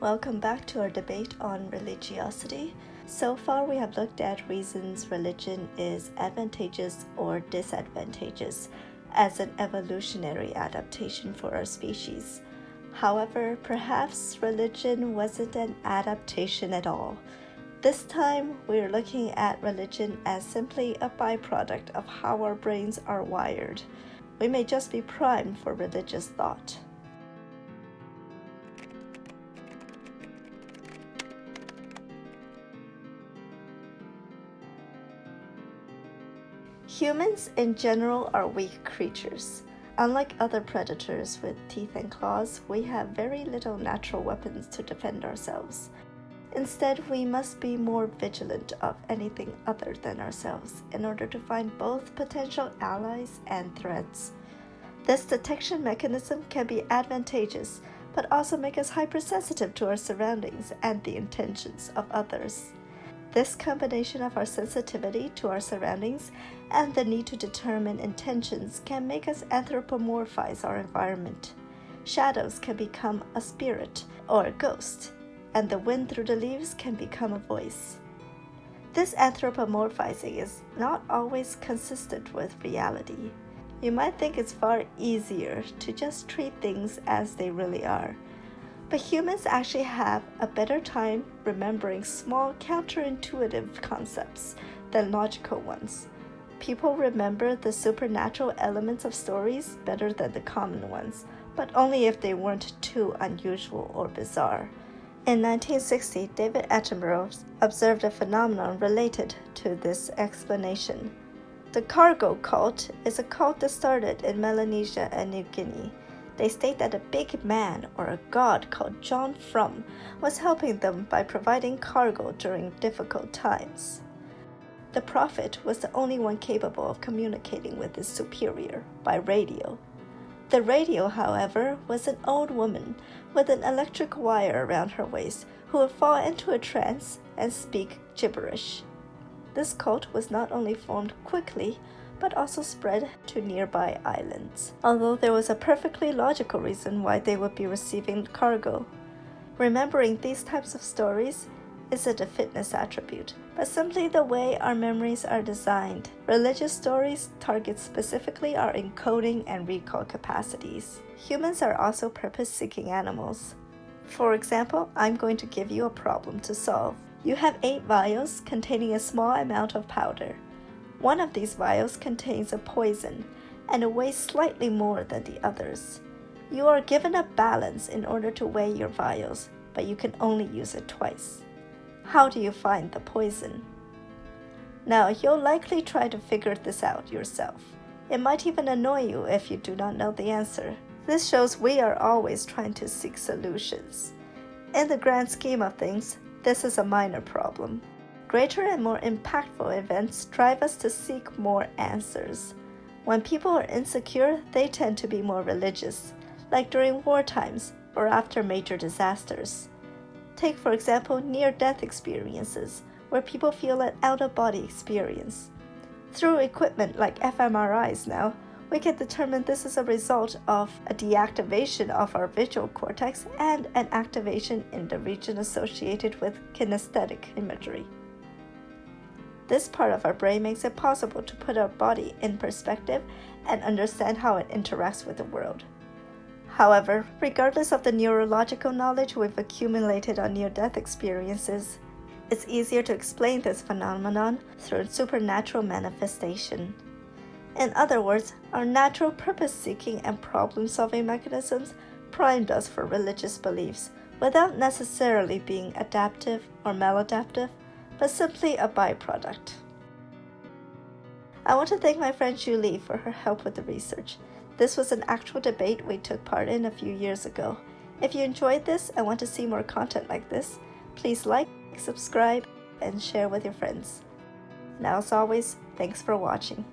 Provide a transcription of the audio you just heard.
Welcome back to our debate on religiosity. So far, we have looked at reasons religion is advantageous or disadvantageous as an evolutionary adaptation for our species. However, perhaps religion wasn't an adaptation at all. This time, we're looking at religion as simply a byproduct of how our brains are wired. We may just be primed for religious thought. Humans in general are weak creatures. Unlike other predators with teeth and claws, we have very little natural weapons to defend ourselves. Instead, we must be more vigilant of anything other than ourselves in order to find both potential allies and threats. This detection mechanism can be advantageous, but also make us hypersensitive to our surroundings and the intentions of others. This combination of our sensitivity to our surroundings and the need to determine intentions can make us anthropomorphize our environment. Shadows can become a spirit or a ghost, and the wind through the leaves can become a voice. This anthropomorphizing is not always consistent with reality. You might think it's far easier to just treat things as they really are. But humans actually have a better time remembering small counterintuitive concepts than logical ones. People remember the supernatural elements of stories better than the common ones, but only if they weren't too unusual or bizarre. In 1960, David Attenborough observed a phenomenon related to this explanation. The cargo cult is a cult that started in Melanesia and New Guinea. They state that a big man or a god called John Frum was helping them by providing cargo during difficult times. The prophet was the only one capable of communicating with his superior by radio. The radio, however, was an old woman with an electric wire around her waist who would fall into a trance and speak gibberish. This cult was not only formed quickly, but also spread to nearby islands, although there was a perfectly logical reason why they would be receiving cargo. Remembering these types of stories isn't a fitness attribute, but simply the way our memories are designed. Religious stories target specifically our encoding and recall capacities. Humans are also purpose-seeking animals. For example, I'm going to give you a problem to solve. You have 8 vials containing a small amount of powder. One of these vials contains a poison, and it weighs slightly more than the others. You are given a balance in order to weigh your vials, but you can only use it twice. How do you find the poison? Now, you'll likely try to figure this out yourself. It might even annoy you if you do not know the answer. This shows we are always trying to seek solutions. In the grand scheme of things, this is a minor problem. Greater and more impactful events drive us to seek more answers. When people are insecure, they tend to be more religious, like during war times or after major disasters. Take, for example, near-death experiences, where people feel an out-of-body experience. Through equipment like fMRIs now, we can determine this is a result of a deactivation of our visual cortex and an activation in the region associated with kinesthetic imagery. This part of our brain makes it possible to put our body in perspective and understand how it interacts with the world. However, regardless of the neurological knowledge we've accumulated on near-death experiences, it's easier to explain this phenomenon through supernatural manifestation. In other words, our natural purpose-seeking and problem-solving mechanisms primed us for religious beliefs without necessarily being adaptive or maladaptive, but simply a byproduct. I want to thank my friend Julie for her help with the research. This was an actual debate we took part in a few years ago. If you enjoyed this and want to see more content like this, please like, subscribe, and share with your friends. Now, as always, thanks for watching.